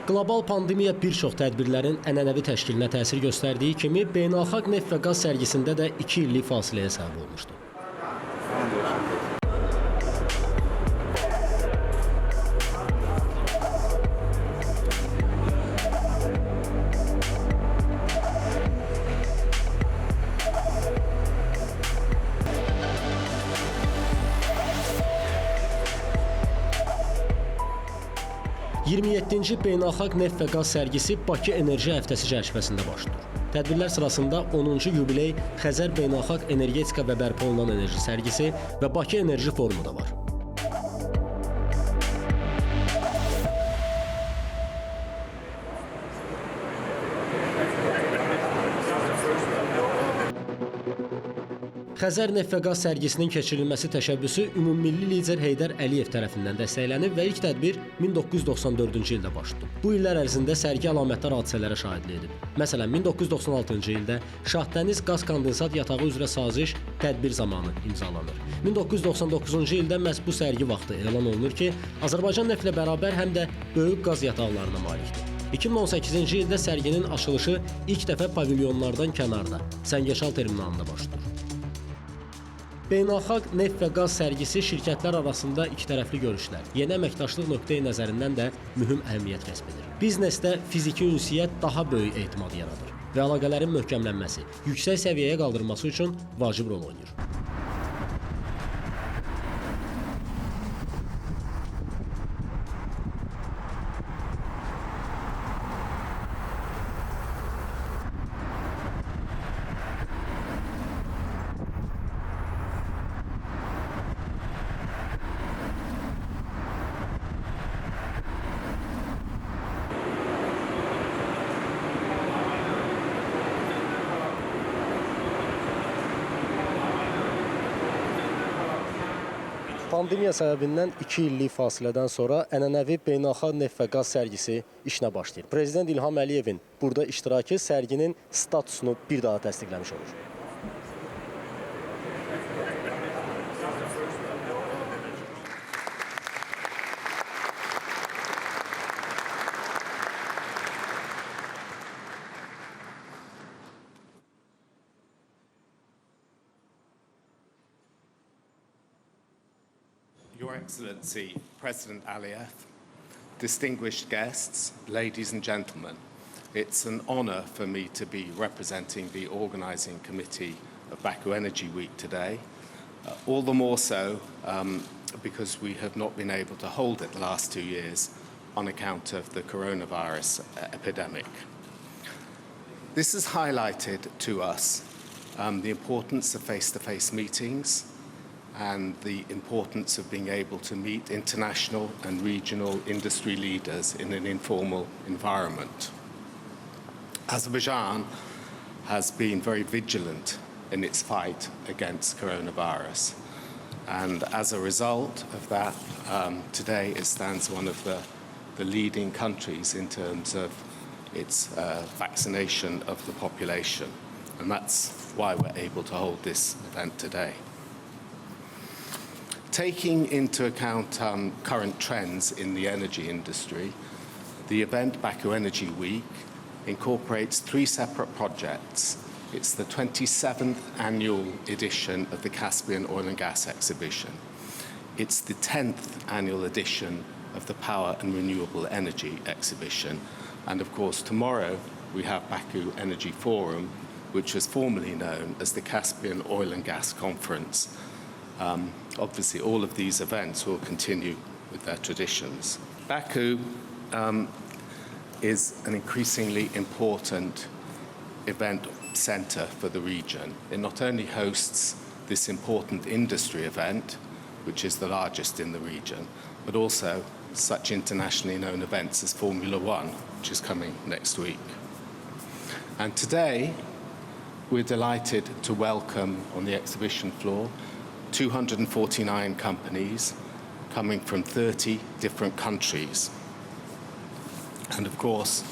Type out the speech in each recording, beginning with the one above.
Qlobal pandemiya bir çox tədbirlərin ənənəvi təşkilinə təsir göstərdiyi kimi, Beynəlxalq Neft və Qaz Sərgisində də 2 illik fasiləyə səbəb olmuşdu. 27-ci Beynəlxalq Neft və Qaz Sərgisi Bakı Enerji Həftəsi çərçivəsində başlayır. Tədbirlər sırasında 10-cu yubiley Xəzər Beynəlxalq Energetika və Bərpa olunan Enerji Sərgisi və Bakı Enerji Forumu da var. Xəzər Neft və Qaz Sərgisinin keçirilməsi təşəbbüsü ümummilli lider Əliyev tərəfindən dəstəklənib və ilk tədbir 1994-cü ildə başlayıb. Bu illər ərzində sərgi əlamətdar hadisələrə şahidlik edib. Məsələn, 1996-cı ildə Şahdəniz qaz kondensat yatağı üzrə saziş tədbir zamanı imzalanır. 1999-cu ildə məhz bu sərgi vaxtı elan olunur ki, Azərbaycan neftlə bərabər həm də böyük qaz yataqlarına malikdir. 2018-ci ildə sərginin açılışı ilk dəfə pavilyonlardan kənarda, Səngəçal terminalında başlayır. Beynəlxalq Neft və Qaz Sərgisi şirkətlər arasında ikitərəfli görüşlər, yeni əməkdaşlıq nöqteyi nəzərindən də mühüm əhəmiyyət kəsb edir. Biznesdə fiziki ünsiyyət daha böyük etimad yaradır və əlaqələrin möhkəmlənməsi, yüksək səviyyəyə qaldırılması üçün vacib rol oynayır. Pandemiya səbəbindən 2 illik fasilədən sonra ənənəvi Beynəlxalq Neft və Qaz Sərgisi işinə başlayır. Prezident İlham Əliyevin burada iştirakı sərginin statusunu bir daha təsdiqləmiş olur. Your Excellency, President Əliyev, distinguished guests, ladies and gentlemen, it's an honor for me to be representing the organizing committee of Baku Energy Week today, all the more so because we have not been able to hold it the last 2 years on account of the coronavirus epidemic. This has highlighted to us the importance of face-to-face meetings and the importance of being able to meet international and regional industry leaders in an informal environment. Azerbaijan has been very vigilant in its fight against coronavirus, and as a result of that, today it stands one of the leading countries in terms of its vaccination of the population, and that's why we're able to hold this event today. Taking into account current trends in the energy industry, the event Baku Energy Week incorporates 3 separate projects. It's the 27th annual edition of the Caspian Oil and Gas Exhibition. It's the 10th annual edition of the Power and Renewable Energy Exhibition. And of course, tomorrow we have Baku Energy Forum, which was formerly known as the Caspian Oil and Gas Conference. Obviously, all of these events will continue with their traditions. Baku is an increasingly important event center for the region. It not only hosts this important industry event, which is the largest in the region, but also such internationally known events as Formula One, which is coming next week. And today, we're delighted to welcome on the exhibition floor 249 companies coming from 30 different countries. And of course,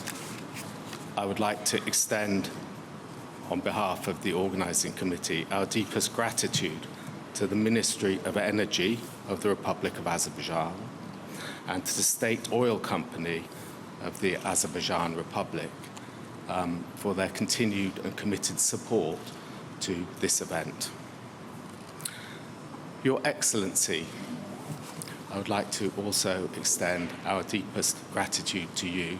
I would like to extend, on behalf of the organizing committee, our deepest gratitude to the Ministry of Energy of the Republic of Azerbaijan and to the state oil company of the Azerbaijan Republic for their continued and committed support to this event. Your Excellency, I would like to also extend our deepest gratitude to you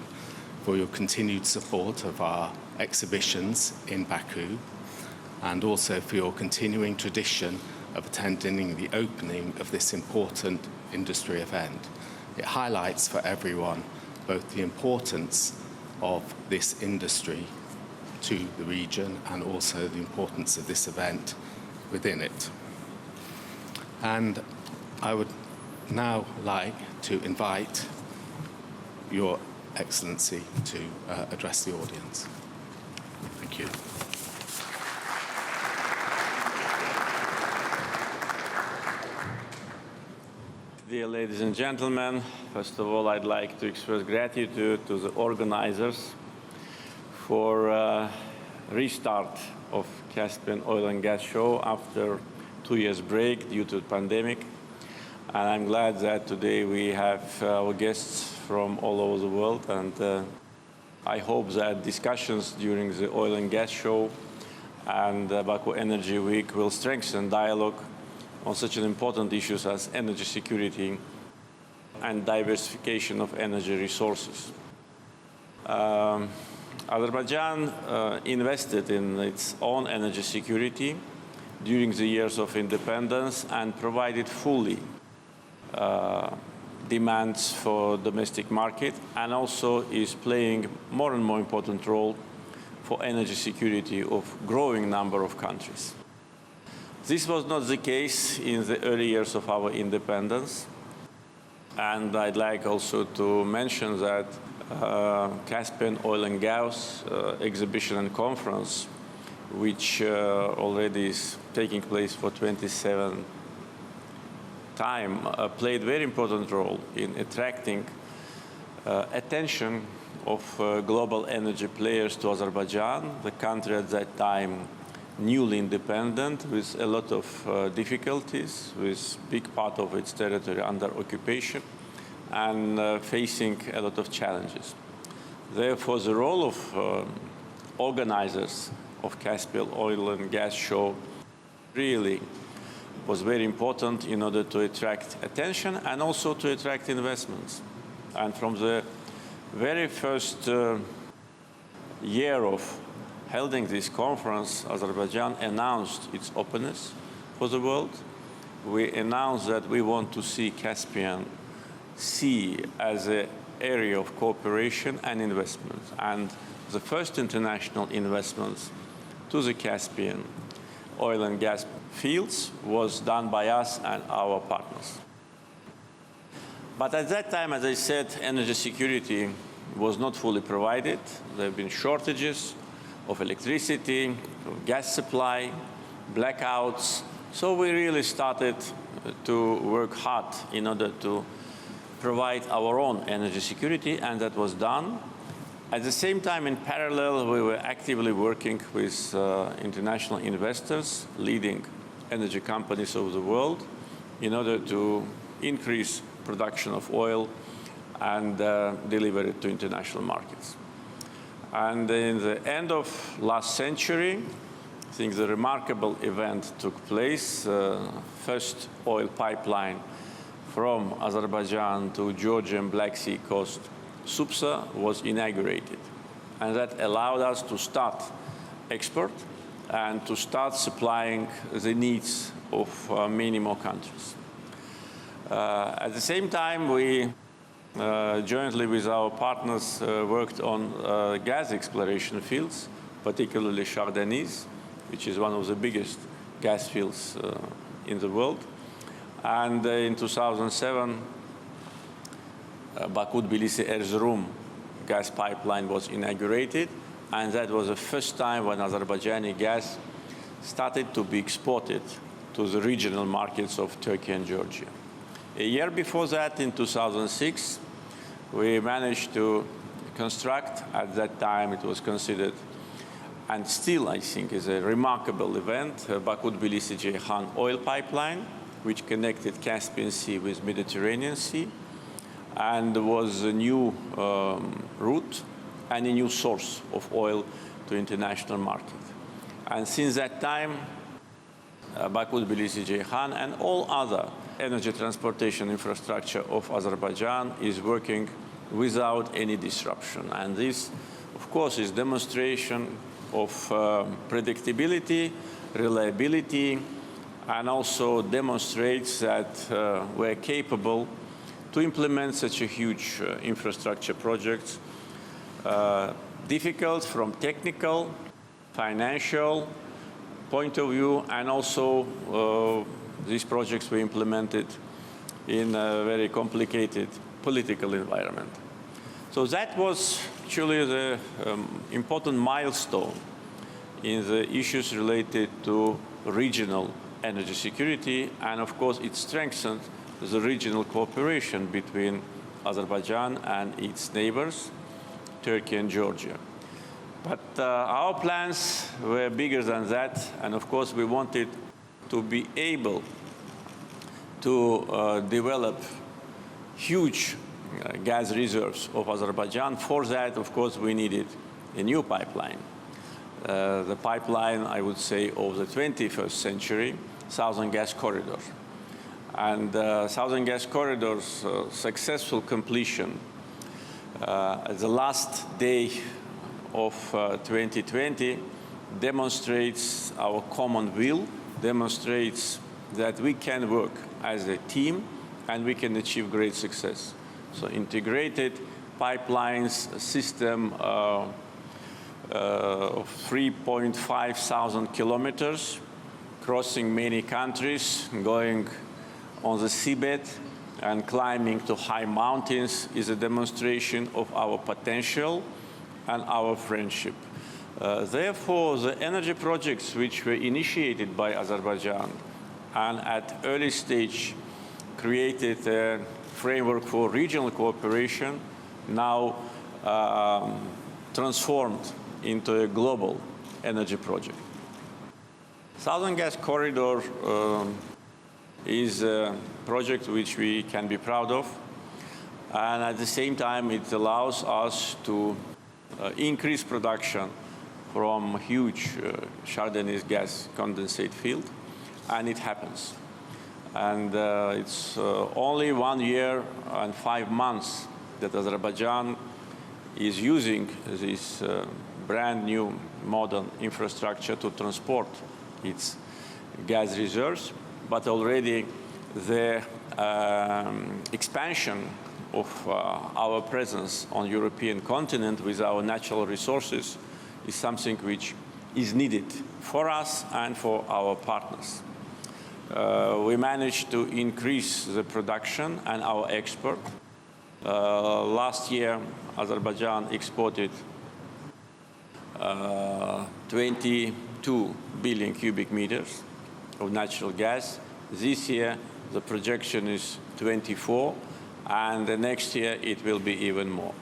for your continued support of our exhibitions in Baku and also for your continuing tradition of attending the opening of this important industry event. It highlights for everyone both the importance of this industry to the region and also the importance of this event within it. And I would now like to invite Your Excellency to address the audience. Thank you. Dear ladies and gentlemen, first of all, I'd like to express gratitude to the organizers for restart of Caspian Oil and Gas Show after 2 years break due to the pandemic. And I'm glad that today we have our guests from all over the world. And I hope that discussions during the Oil and Gas Show and Baku Energy Week will strengthen dialogue on such an important issues as energy security and diversification of energy resources. Azerbaijan invested in its own energy security during the years of independence and provided fully demands for domestic market and also is playing more and more important role for energy security of growing number of countries. This was not the case in the early years of our independence, and I'd like also to mention that Caspian Oil and Gas exhibition and conference, which already is taking place for 27th time, played a very important role in attracting attention of global energy players to Azerbaijan, the country at that time newly independent, with a lot of difficulties, with big part of its territory under occupation, and facing a lot of challenges. Therefore, the role of organizers of Caspian Oil and Gas Show really was very important in order to attract attention and also to attract investments. And from the very first year of holding this conference, Azerbaijan announced its openness for the world. We announced that we want to see Caspian Sea as an area of cooperation and investment. And the first international investments to the Caspian oil and gas fields was done by us and our partners. But at that time, as I said, energy security was not fully provided. There have been shortages of electricity, of gas supply, blackouts. So we really started to work hard in order to provide our own energy security, and that was done. At the same time, in parallel, we were actively working with international investors, leading energy companies of the world, in order to increase production of oil and deliver it to international markets. And in the end of last century, I think the remarkable event took place. First oil pipeline from Azerbaijan to Georgian Black Sea coast, Supsa, was inaugurated. And that allowed us to start export and to start supplying the needs of many more countries. At the same time, we jointly with our partners worked on gas exploration fields, particularly Chardonnay, which is one of the biggest gas fields in the world. And in 2007, Baku-Tbilisi-Erzurum gas pipeline was inaugurated, and that was the first time when Azerbaijani gas started to be exported to the regional markets of Turkey and Georgia. A year before that, in 2006, we managed to construct, at that time it was considered, and still I think is a remarkable event, Baku-Tbilisi-Ceyhan oil pipeline, which connected Caspian Sea with Mediterranean Sea. and was a new route and a new source of oil to international market. And since that time, Baku, Tbilisi, Ceyhan, and all other energy transportation infrastructure of Azerbaijan is working without any disruption. And this, of course, is demonstration of predictability, reliability, and also demonstrates that we're capable to implement such a huge infrastructure project, difficult from technical, financial point of view, and also these projects were implemented in a very complicated political environment. So that was actually the important milestone in the issues related to regional energy security, and of course it strengthened the regional cooperation between Azerbaijan and its neighbors, Turkey and Georgia. But our plans were bigger than that, and of course we wanted to be able to develop huge gas reserves of Azerbaijan. For that, of course, we needed a new pipeline. The pipeline, I would say, of the 21st century, Southern Gas Corridor. And Southern Gas Corridor's successful completion at the last day of 2020 demonstrates our common will, demonstrates that we can work as a team and we can achieve great success. So integrated pipelines system of 3.5 thousand kilometers, crossing many countries, going on the seabed and climbing to high mountains is a demonstration of our potential and our friendship. Therefore, the energy projects which were initiated by Azerbaijan and at early stage created a framework for regional cooperation, now transformed into a global energy project. Southern Gas Corridor is a project which we can be proud of, and at the same time it allows us to increase production from huge Chardonnay gas condensate field, and it happens. And it's only 1 year and 5 months that Azerbaijan is using this brand new modern infrastructure to transport its gas reserves, but already the expansion of our presence on the European continent with our natural resources is something which is needed for us and for our partners. We managed to increase the production and our export. Last year, Azerbaijan exported 22 billion cubic meters of natural gas. This year, the projection is 24, and the next year it will be even more.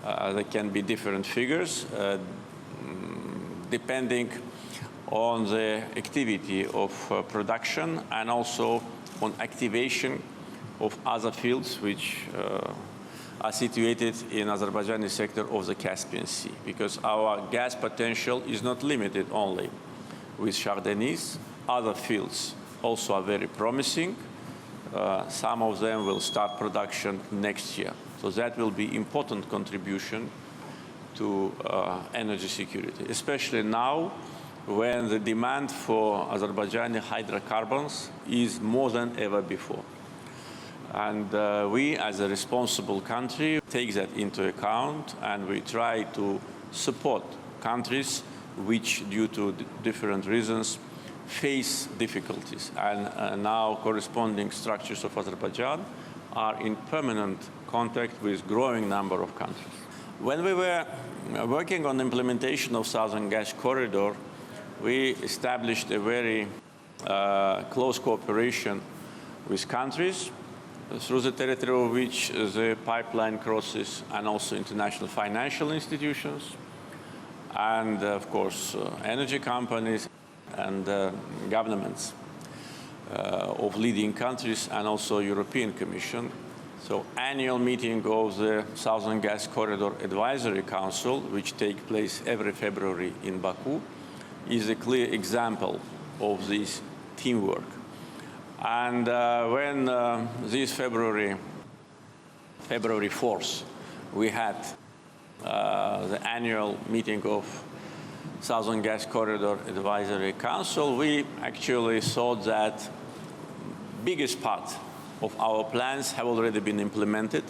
There can be different figures depending on the activity of production and also on activation of other fields which are situated in Azerbaijani sector of the Caspian Sea, because our gas potential is not limited only with Chardonnays. Other fields also are very promising. Some of them will start production next year. So that will be important contribution to energy security, especially now when the demand for Azerbaijani hydrocarbons is more than ever before. And we, as a responsible country, take that into account, and we try to support countries which, due to different reasons, face difficulties. And now corresponding structures of Azerbaijan are in permanent contact with growing number of countries. When we were working on the implementation of Southern Gas Corridor, we established a very close cooperation with countries through the territory of which the pipeline crosses, and also international financial institutions, and of course energy companies and governments of leading countries, and also European Commission. So annual meeting of the Southern Gas Corridor Advisory Council, which takes place every February in Baku, is a clear example of this teamwork. And when this February 4th, we had the annual meeting of Southern Gas Corridor Advisory Council, we actually thought that biggest part of our plans have already been implemented.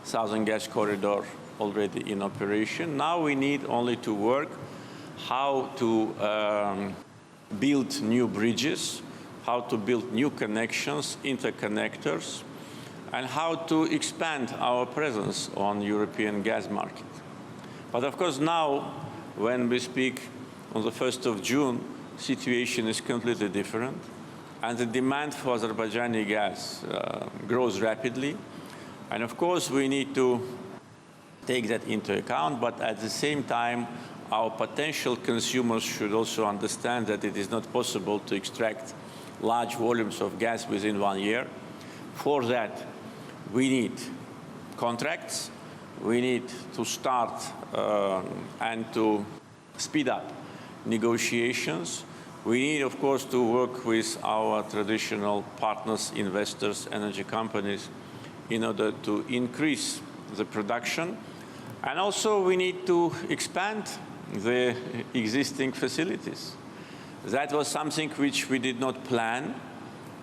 Southern Gas Corridor already in operation. Now we need only to work how to build new bridges, how to build new connections, interconnectors, and how to expand our presence on European gas market. But of course now, when we speak on the 1st of June, situation is completely different. And the demand for Azerbaijani gas grows rapidly. And of course, we need to take that into account, but at the same time, our potential consumers should also understand that it is not possible to extract large volumes of gas within 1 year. For that, we need contracts. We need to start and to speed up negotiations. We need, of course, to work with our traditional partners, investors, energy companies, in order to increase the production. And also, we need to expand the existing facilities. That was something which we did not plan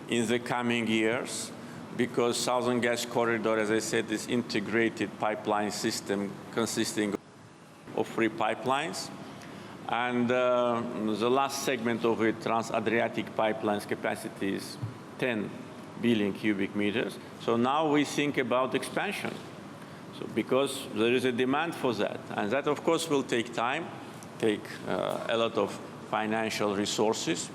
in the coming years, because Southern Gas Corridor, as I said, is integrated pipeline system consisting of 3 pipelines. And the last segment of it, Trans-Adriatic pipelines capacity is 10 billion cubic meters. So now we think about expansion. So because there is a demand for that. And that, of course, will take time, take a lot of financial resources,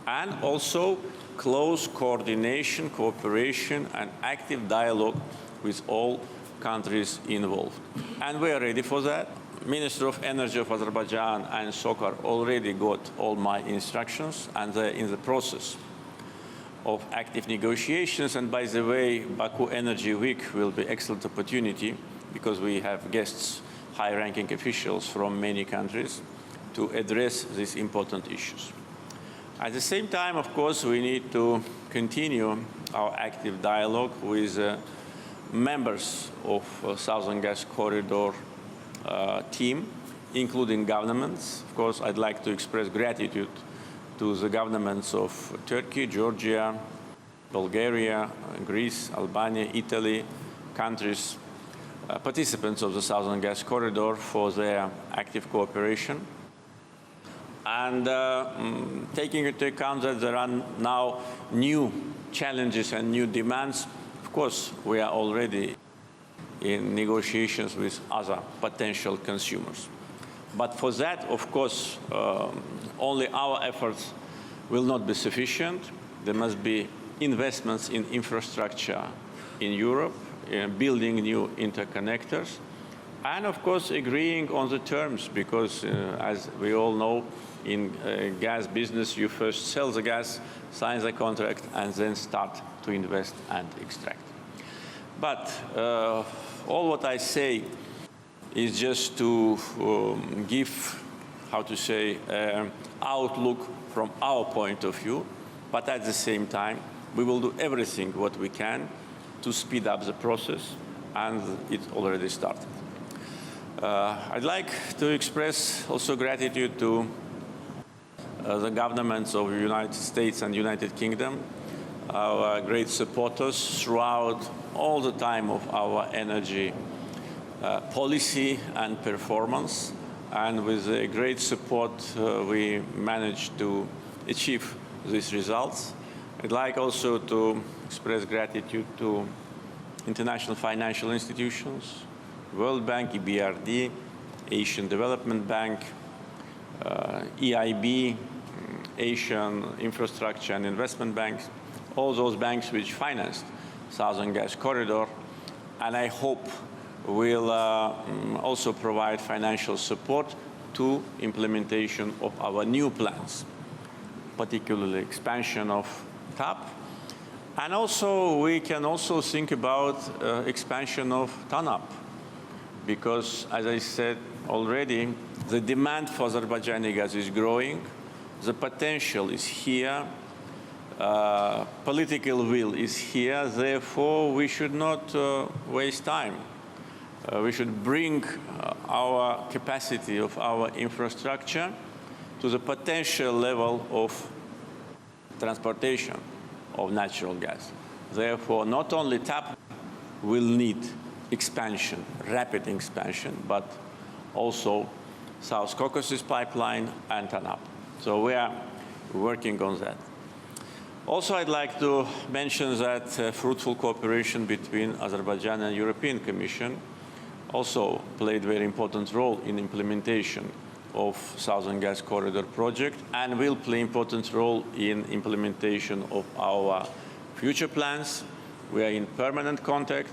and also close coordination, cooperation, and active dialogue with all countries involved. And we are ready for that. Minister of Energy of Azerbaijan and SOCAR already got all my instructions, and they're in the process of active negotiations. And by the way, Baku Energy Week will be an excellent opportunity, because we have guests, high-ranking officials from many countries, to address these important issues. At the same time, of course, we need to continue our active dialogue with members of Southern Gas Corridor team, including governments. Of course, I'd like to express gratitude to the governments of Turkey, Georgia, Bulgaria, Greece, Albania, Italy, countries, participants of the Southern Gas Corridor, for their active cooperation. And taking into account that there are now new challenges and new demands, of course, we are already in negotiations with other potential consumers. But for that, of course, only our efforts will not be sufficient. There must be investments in infrastructure in Europe, building new interconnectors, and of course agreeing on the terms, because as we all know, in gas business, you first sell the gas, sign the contract, and then start to invest and extract. But all what I say is just to give, how to say, outlook from our point of view, but at the same time, we will do everything what we can to speed up the process, and it already started. I'd like to express also gratitude to the governments of the United States and United Kingdom, our great supporters throughout all the time of our energy policy and performance. And with a great support, we managed to achieve these results. I'd like also to express gratitude to international financial institutions, World Bank, EBRD, Asian Development Bank, EIB, Asian Infrastructure and Investment Banks, all those banks which financed Southern Gas Corridor, and I hope will also provide financial support to implementation of our new plans, particularly expansion of TAP And also, we can also think about expansion of TANAP, because, as I said already, the demand for Azerbaijani gas is growing, the potential is here, political will is here, therefore we should not waste time. We should bring our capacity of our infrastructure to the potential level of transportation of natural gas. Therefore, not only TAP will need expansion, rapid expansion, but also South Caucasus pipeline and TANAP. So we are working on that. Also, I'd like to mention that fruitful cooperation between Azerbaijan and European Commission also played a very important role in implementation of Southern Gas Corridor project and will play an important role in implementation of our future plans. We are in permanent contact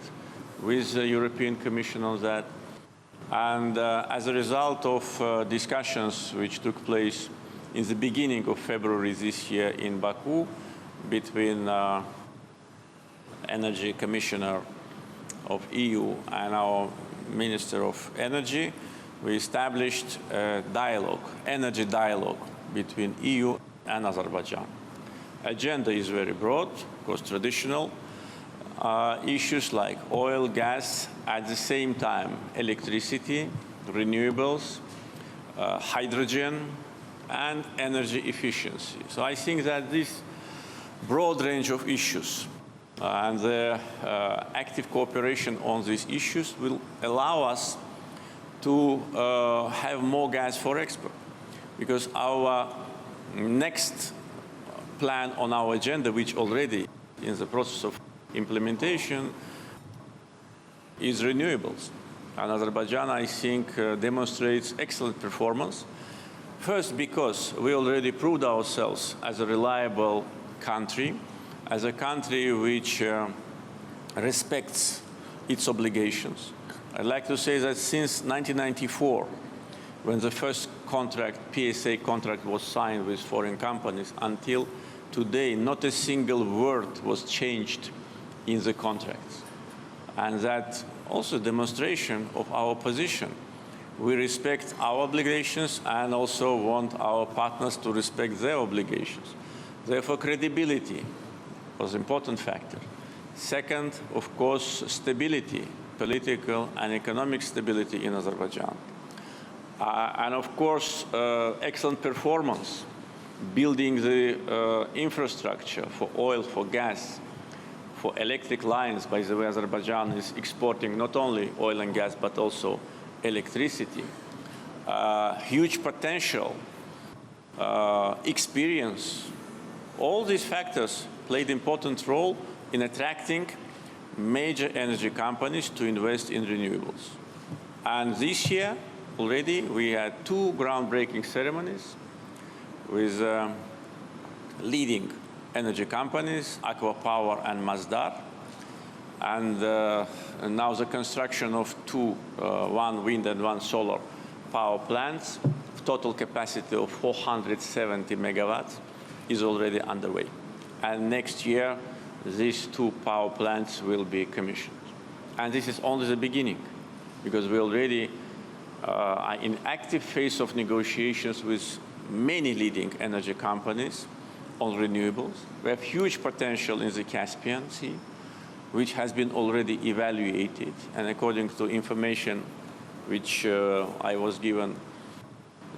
with the European Commission on that. And as a result of discussions which took place in the beginning of February this year in Baku between Energy Commissioner of EU and our Minister of Energy, we established a dialogue, energy dialogue between EU and Azerbaijan. Agenda is very broad, because traditional issues like oil, gas, at the same time electricity, renewables, hydrogen, and energy efficiency. So I think that this broad range of issues and the active cooperation on these issues will allow us to have more gas for export, because our next plan on our agenda, which already in the process of implementation, is renewables. And Azerbaijan, I think, demonstrates excellent performance. First, because we already proved ourselves as a reliable country, as a country which respects its obligations. I'd like to say that since 1994, when the first contract, PSA contract, was signed with foreign companies, until today, not a single word was changed in the contracts. And that also demonstration of our position. We respect our obligations and also want our partners to respect their obligations. Therefore, credibility was an important factor. Second, of course, stability, political and economic stability in Azerbaijan. And of course, excellent performance, building the infrastructure for oil, for gas, for electric lines. By the way, Azerbaijan is exporting not only oil and gas, but also electricity. Huge potential, experience. All these factors played an important role in attracting major energy companies to invest in renewables. And this year, already, we had 2 groundbreaking ceremonies with leading energy companies, Aqua Power and Masdar. And now the construction of 2, 1 wind and 1 solar power plants, total capacity of 470 megawatts, is already underway. And next year, these 2 power plants will be commissioned. And this is only the beginning, because we already are in active phase of negotiations with many leading energy companies on renewables. We have huge potential in the Caspian Sea, which has been already evaluated. And according to information which I was given,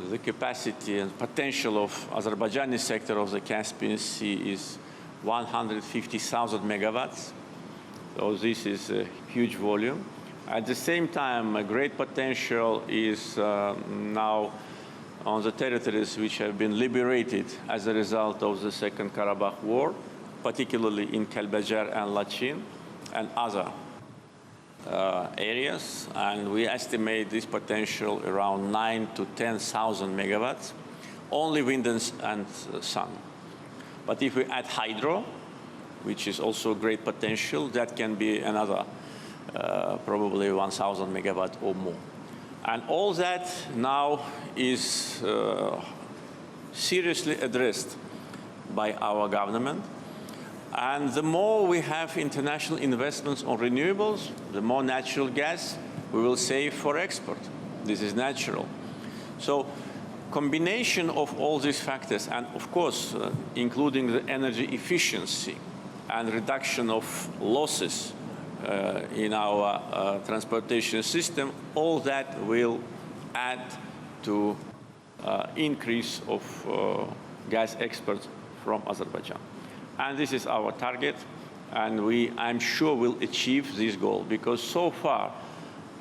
the capacity and potential of Azerbaijani sector of the Caspian Sea is 150,000 megawatts. So this is a huge volume. At the same time, a great potential is now on the territories which have been liberated as a result of the Second Karabakh War, particularly in Kelbecer and Lachin and other areas. And we estimate this potential around 9,000 to 10,000 megawatts, only wind and sun. But if we add hydro, which is also great potential, that can be another probably 1,000 megawatt or more. And all that now is seriously addressed by our government. And the more we have international investments on renewables, the more natural gas we will save for export. This is natural. So combination of all these factors, and of course, including the energy efficiency and reduction of losses in our transportation system, all that will add to increase of gas exports from Azerbaijan. And this is our target, and I'm sure we'll achieve this goal, because so far,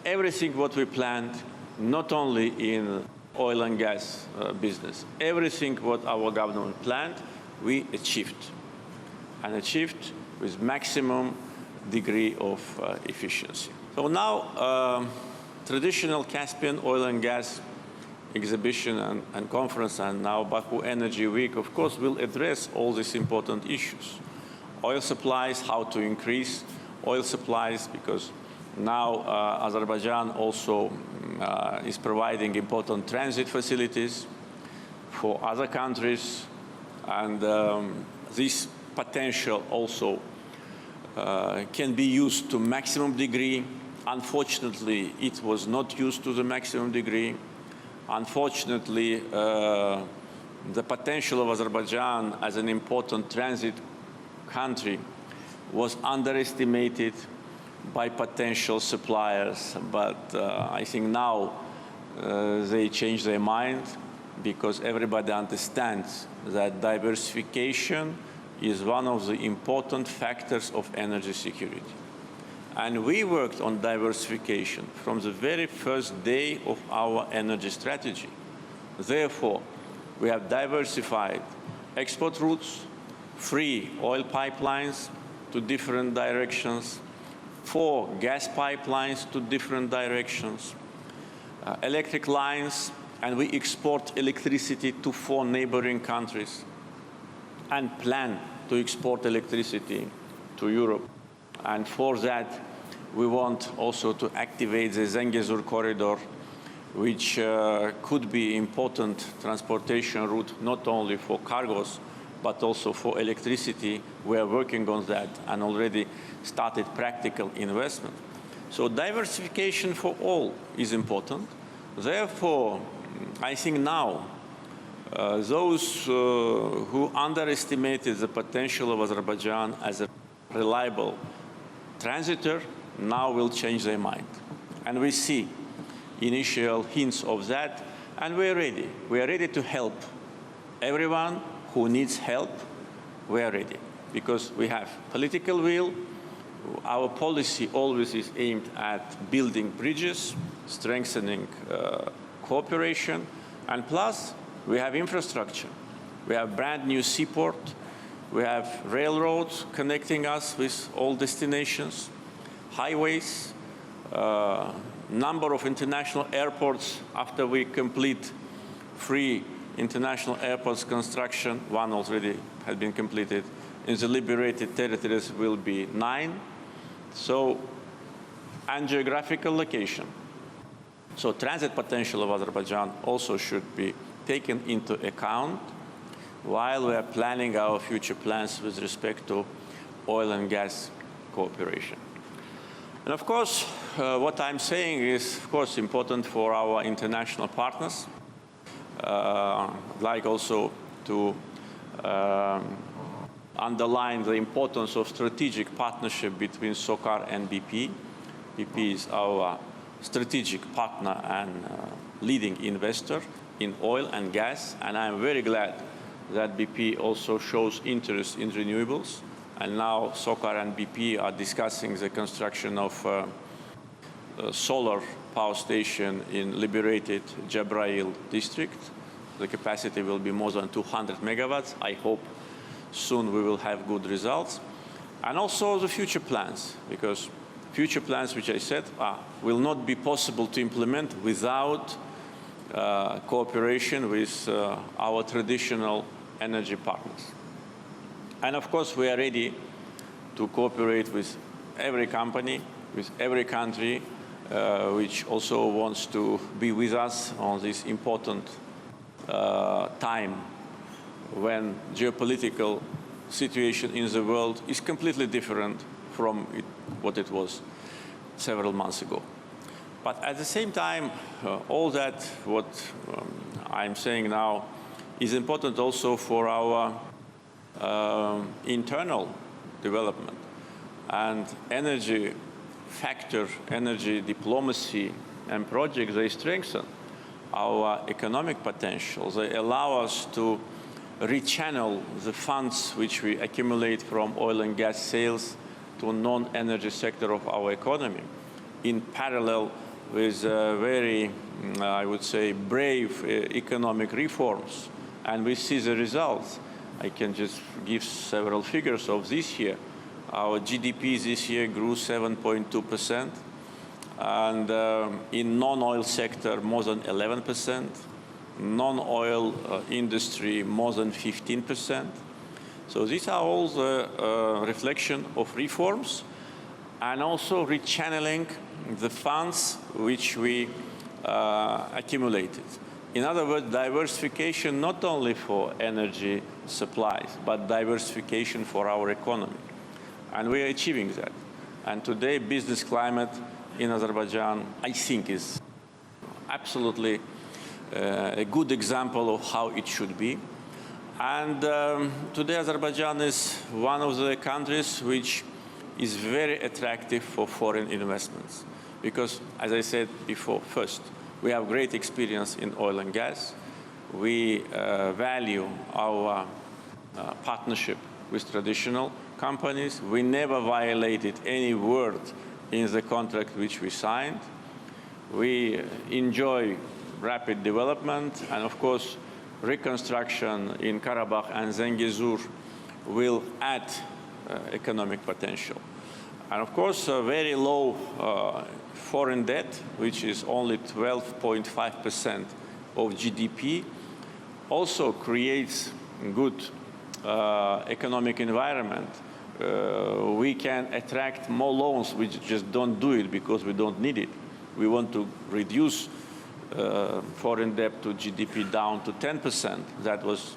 everything what we planned, not only in oil and gas business, everything what our government planned, we achieved, and achieved with maximum degree of efficiency. So now, traditional Caspian oil and gas exhibition and conference, and now Baku Energy Week, of course, will address all these important issues. Oil supplies, how to increase oil supplies, because now Azerbaijan also is providing important transit facilities for other countries, and this potential also can be used to maximum degree. Unfortunately, it was not used to the maximum degree. Unfortunately, the potential of Azerbaijan as an important transit country was underestimated by potential suppliers, but I think now they changed their mind, because everybody understands that diversification is one of the important factors of energy security. And we worked on diversification from the very first day of our energy strategy. Therefore, we have diversified export routes, free oil pipelines to different directions, 4 gas pipelines to different directions, electric lines, and we export electricity to 4 neighboring countries, and plan to export electricity to Europe. And for that, we want also to activate the Zengezur corridor, which could be important transportation route, not only for cargos, but also for electricity. We are working on that and already started practical investment. So diversification for all is important. Therefore, I think now, those who underestimated the potential of Azerbaijan as a reliable transitor now will change their mind. And we see initial hints of that, and we're ready. We are ready to help everyone who needs help. We are ready, because we have political will. Our policy always is aimed at building bridges, strengthening cooperation, and plus we have infrastructure. We have brand new seaport. We have railroads connecting us with all destinations, highways, number of international airports. After we complete 3 international airports construction, 1 already has been completed. In the liberated territories will be 9. So, and geographical location. So transit potential of Azerbaijan also should be taken into account while we are planning our future plans with respect to oil and gas cooperation. And of course, what I'm saying is, of course, important for our international partners. I'd like also to underline the importance of strategic partnership between SOCAR and BP. BP is our strategic partner and leading investor in oil and gas, and I'm very glad that BP also shows interest in renewables. And now SOCAR and BP are discussing the construction of a solar power station in liberated Jabrail district. The capacity will be more than 200 megawatts. I hope soon we will have good results. And also the future plans, because future plans, which I said, will not be possible to implement without cooperation with our traditional energy partners. And of course, we are ready to cooperate with every company, with every country, which also wants to be with us on this important time when geopolitical situation in the world is completely different from what it was several months ago. But at the same time, all that what I'm saying now is important also for our internal development. And energy factor, energy diplomacy and projects, they strengthen our economic potential. They allow us to rechannel the funds which we accumulate from oil and gas sales to non-energy sector of our economy in parallel with very, I would say, brave economic reforms. And we see the results. I can just give several figures of this year. Our GDP this year grew 7.2%, and in non-oil sector more than 11%, non-oil industry more than 15%. So these are all the reflection of reforms and also rechanneling the funds which we accumulated. In other words, diversification not only for energy supplies, but diversification for our economy. And we are achieving that. And today, business climate in Azerbaijan, I think, is absolutely a good example of how it should be. And today, Azerbaijan is one of the countries which is very attractive for foreign investments. Because, as I said before, first, we have great experience in oil and gas. We value our partnership with traditional companies. We never violated any word in the contract which we signed. We enjoy rapid development, and of course, reconstruction in Karabakh and Zengezur will add economic potential. And of course, a very low foreign debt, which is only 12.5% of GDP, also creates good economic environment. We can attract more loans. We just don't do it because we don't need it. We want to reduce foreign debt to GDP down to 10%. That was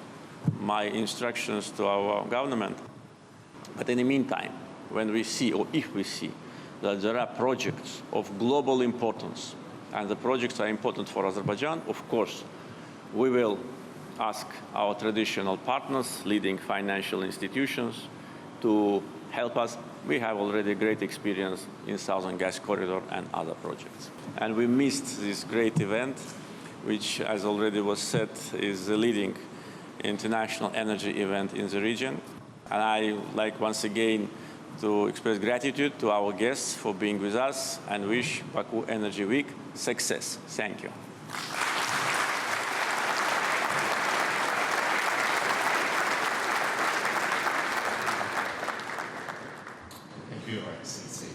my instructions to our government. But in the meantime, when we see, or if we see, that there are projects of global importance, and the projects are important for Azerbaijan, of course, we will ask our traditional partners, leading financial institutions, to help us. We have already great experience in Southern Gas Corridor and other projects. And we missed this great event, which, as already was said, is the leading international energy event in the region. And I like once again to express gratitude to our guests for being with us and wish Baku Energy Week success. Thank you. Thank you, Your Excellency.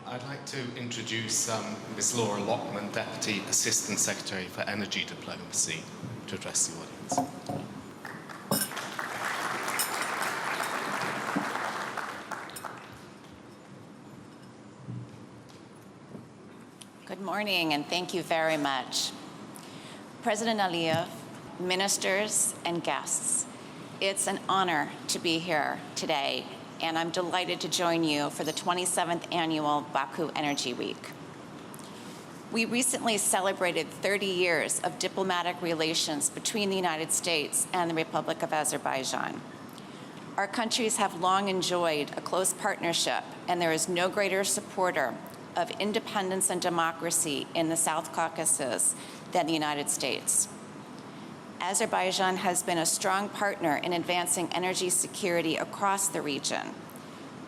I'd like to introduce Ms. Laura Lockman, Deputy Assistant Secretary for Energy Diplomacy, to address the audience. Good morning, and thank you very much. President Əliyev, ministers, and guests, it's an honor to be here today, and I'm delighted to join you for the 27th Annual Baku Energy Week. We recently celebrated 30 years of diplomatic relations between the United States and the Republic of Azerbaijan. Our countries have long enjoyed a close partnership, and there is no greater supporter of independence and democracy in the South Caucasus than the United States. Azerbaijan has been a strong partner in advancing energy security across the region.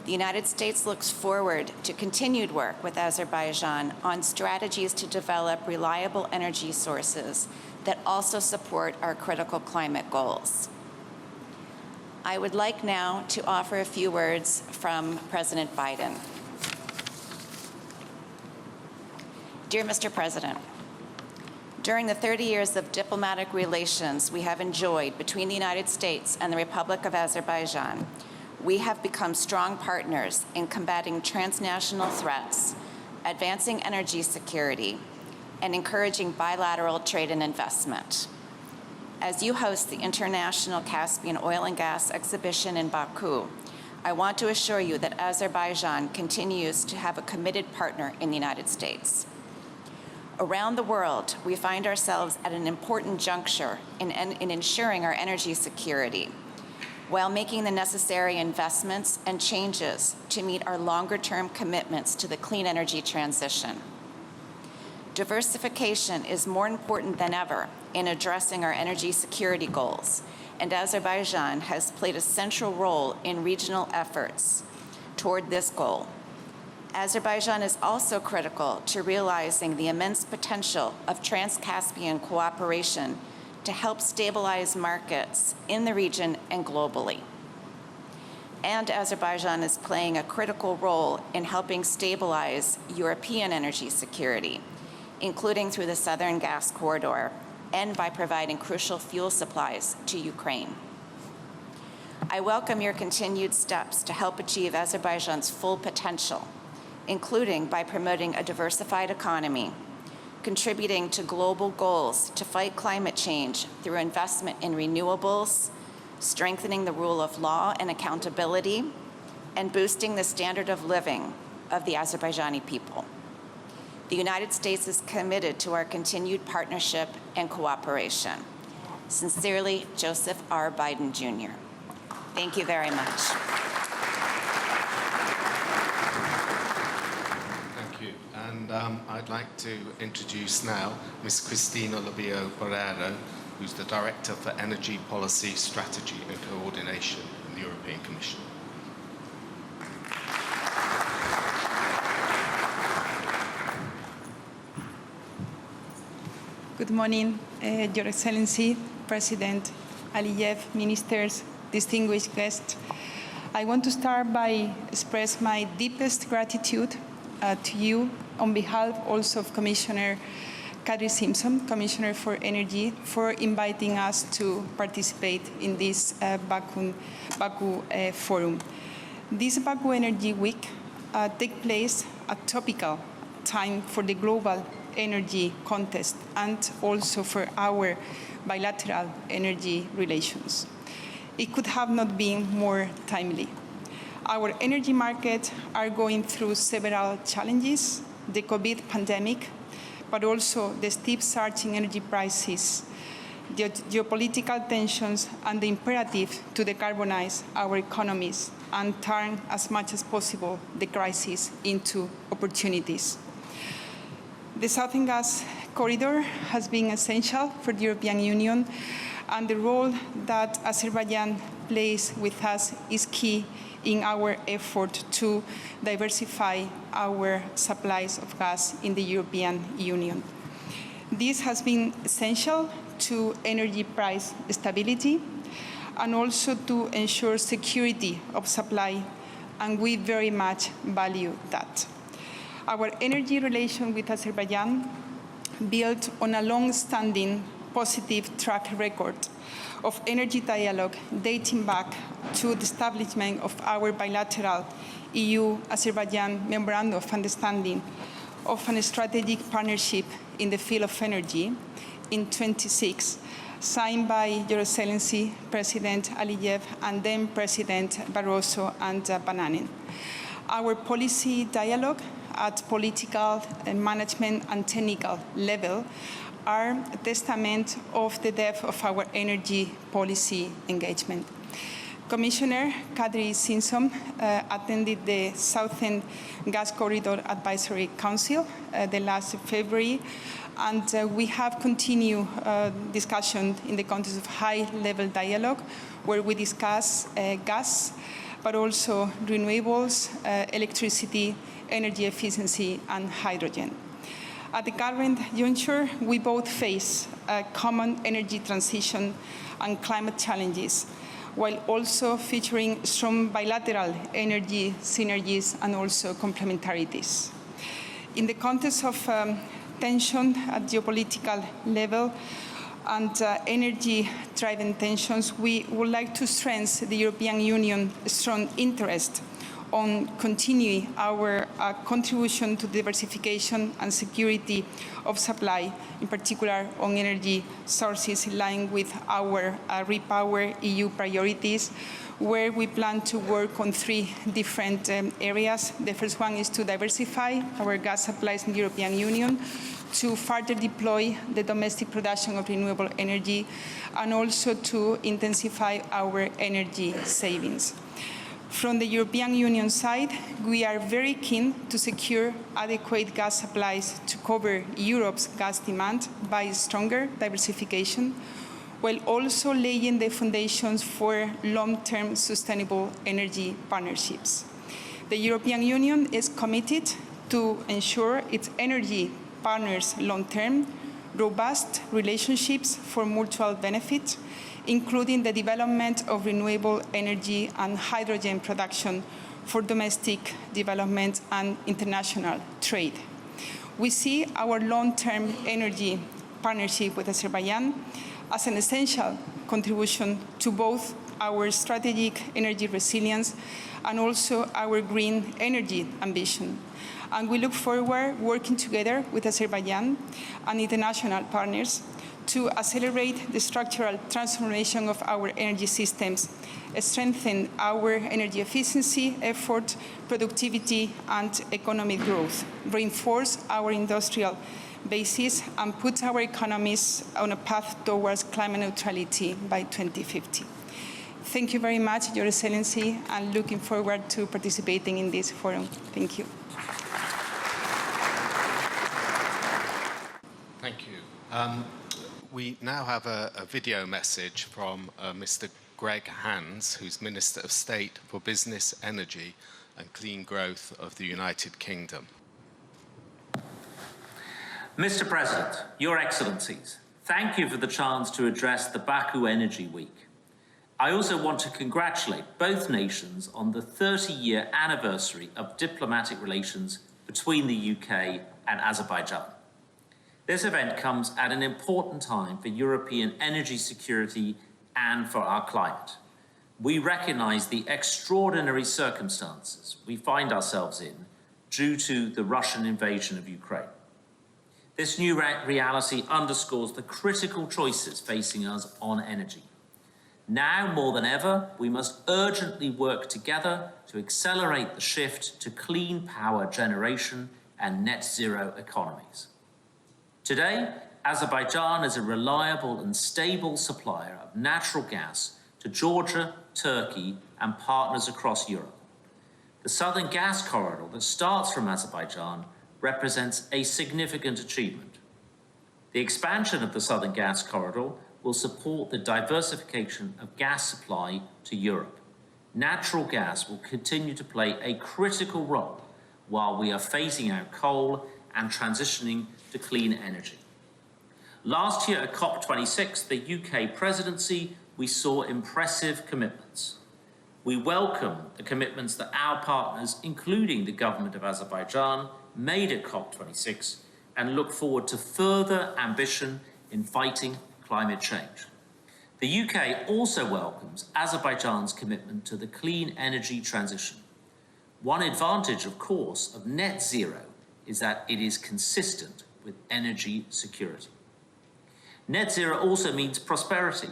The United States looks forward to continued work with Azerbaijan on strategies to develop reliable energy sources that also support our critical climate goals. I would like now to offer a few words from President Biden. Dear Mr. President, during the 30 years of diplomatic relations we have enjoyed between the United States and the Republic of Azerbaijan, we have become strong partners in combating transnational threats, advancing energy security, and encouraging bilateral trade and investment. as you host the International Caspian Oil and Gas Exhibition in Baku, I want to assure you that Azerbaijan continues to have a committed partner in the United States. Around the world, we find ourselves at an important juncture in ensuring our energy security, while making the necessary investments and changes to meet our longer-term commitments to the clean energy transition. Diversification is more important than ever in addressing our energy security goals, and Azerbaijan has played a central role in regional efforts toward this goal. Azerbaijan is also critical to realizing the immense potential of trans-Caspian cooperation to help stabilize markets in the region and globally. And Azerbaijan is playing a critical role in helping stabilize European energy security, including through the Southern Gas Corridor and by providing crucial fuel supplies to Ukraine. I welcome your continued steps to help achieve Azerbaijan's full potential, including by promoting a diversified economy, contributing to global goals to fight climate change through investment in renewables, strengthening the rule of law and accountability, and boosting the standard of living of the Azerbaijani people. The United States is committed to our continued partnership and cooperation. Sincerely, Joseph R. Biden, Jr. Thank you very much. And I'd like to introduce now Ms. Cristina Lobio Barrero, who's the Director for Energy Policy, Strategy and Coordination in the European Commission. Good morning, Your Excellency, President Əliyev, ministers, distinguished guests. I want to start by express my deepest gratitude to you on behalf also of Commissioner Kadri Simpson, Commissioner for Energy, for inviting us to participate in this Baku forum. This Baku Energy Week takes place at topical time for the global energy contest and also for our bilateral energy relations. It could have not been more timely. Our energy markets are going through several challenges, the COVID pandemic, but also the steep surging energy prices, the geopolitical tensions, and the imperative to decarbonize our economies and turn as much as possible the crisis into opportunities. The Southern Gas Corridor has been essential for the European Union, and the role that Azerbaijan plays with us is key in our effort to diversify our supplies of gas in the European Union. This has been essential to energy price stability and also to ensure security of supply, and we very much value that. Our energy relation with Azerbaijan built on a long-standing positive track record of energy dialogue dating back to the establishment of our bilateral EU-Azerbaijan Memorandum of Understanding of a strategic partnership in the field of energy in 2006, signed by Your Excellency President Əliyev and then President Barroso and Bananen. Our policy dialogue at political, management and technical level are a testament of the depth of our energy policy engagement. Commissioner Kadri Simpson attended the Southern Gas Corridor Advisory Council the last February, and we have continued discussion in the context of high-level dialogue, where we discuss gas, but also renewables, electricity, energy efficiency, and hydrogen. At the current juncture, we both face a common energy transition and climate challenges, while also featuring strong bilateral energy synergies and also complementarities. In the context of tension at geopolitical level and energy-driven tensions, we would like to strengthen the European Union's strong interest on continuing our contribution to diversification and security of supply, in particular on energy sources in line with our Repower EU priorities, where we plan to work on 3 different areas. The first one is to diversify our gas supplies in the European Union, to further deploy the domestic production of renewable energy, and also to intensify our energy savings. From the European Union side, we are very keen to secure adequate gas supplies to cover Europe's gas demand by stronger diversification, while also laying the foundations for long-term sustainable energy partnerships. The European Union is committed to ensure its energy partners long-term, robust relationships for mutual benefit, including the development of renewable energy and hydrogen production for domestic development and international trade. We see our long-term energy partnership with Azerbaijan as an essential contribution to both our strategic energy resilience and also our green energy ambition. And we look forward working together with Azerbaijan and international partners to accelerate the structural transformation of our energy systems, strengthen our energy efficiency effort, productivity and economic growth, reinforce our industrial basis and put our economies on a path towards climate neutrality by 2050. Thank you very much, Your Excellency, and looking forward to participating in this forum. Thank you. Thank you. We now have a video message from Mr. Greg Hands, who's Minister of State for Business, Energy and Clean Growth of the United Kingdom. Mr. President, Your Excellencies, thank you for the chance to address the Baku Energy Week. I also want to congratulate both nations on the 30-year anniversary of diplomatic relations between the UK and Azerbaijan. This event comes at an important time for European energy security and for our climate. We recognise the extraordinary circumstances we find ourselves in due to the Russian invasion of Ukraine. This new reality underscores the critical choices facing us on energy. Now more than ever, we must urgently work together to accelerate the shift to clean power generation and net zero economies. Today, Azerbaijan is a reliable and stable supplier of natural gas to Georgia, Turkey, and partners across Europe. The southern gas corridor that starts from Azerbaijan represents a significant achievement. The expansion of the southern gas corridor will support the diversification of gas supply to Europe. Natural gas will continue to play a critical role while we are phasing out coal and transitioning to clean energy. Last year at COP26, the UK presidency, we saw impressive commitments. We welcome the commitments that our partners, including the government of Azerbaijan, made at COP26 and look forward to further ambition in fighting climate change. The UK also welcomes Azerbaijan's commitment to the clean energy transition. One advantage, of course, of net zero is that it is consistent with energy security. Net zero also means prosperity.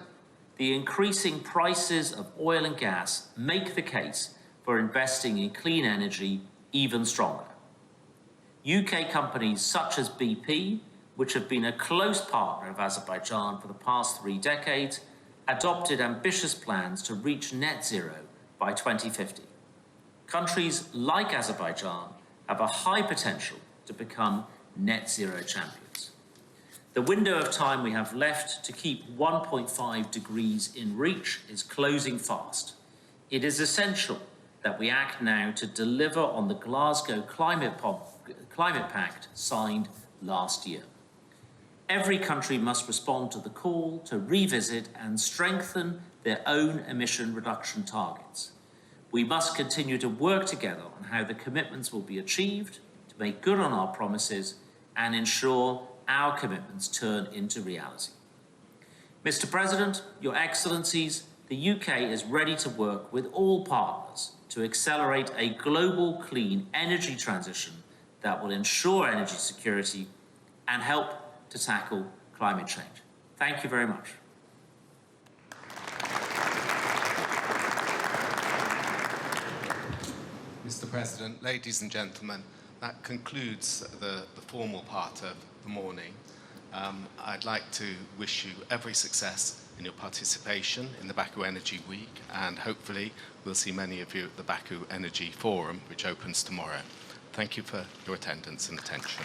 The increasing prices of oil and gas make the case for investing in clean energy even stronger. UK companies such as BP, which have been a close partner of Azerbaijan for the past 3 decades, adopted ambitious plans to reach net zero by 2050. Countries like Azerbaijan have a high potential to become net zero champions. The window of time we have left to keep 1.5 degrees in reach is closing fast. It is essential that we act now to deliver on the Glasgow Climate Pact signed last year. Every country must respond to the call to revisit and strengthen their own emission reduction targets. We must continue to work together on how the commitments will be achieved, to make good on our promises and ensure our commitments turn into reality. Mr. President, Your Excellencies, the UK is ready to work with all partners to accelerate a global clean energy transition that will ensure energy security and help to tackle climate change. Thank you very much. Mr. President, ladies and gentlemen, that concludes the formal part of the morning. I'd like to wish you every success in your participation in the Baku Energy Week, and hopefully we'll see many of you at the Baku Energy Forum, which opens tomorrow. Thank you for your attendance and attention.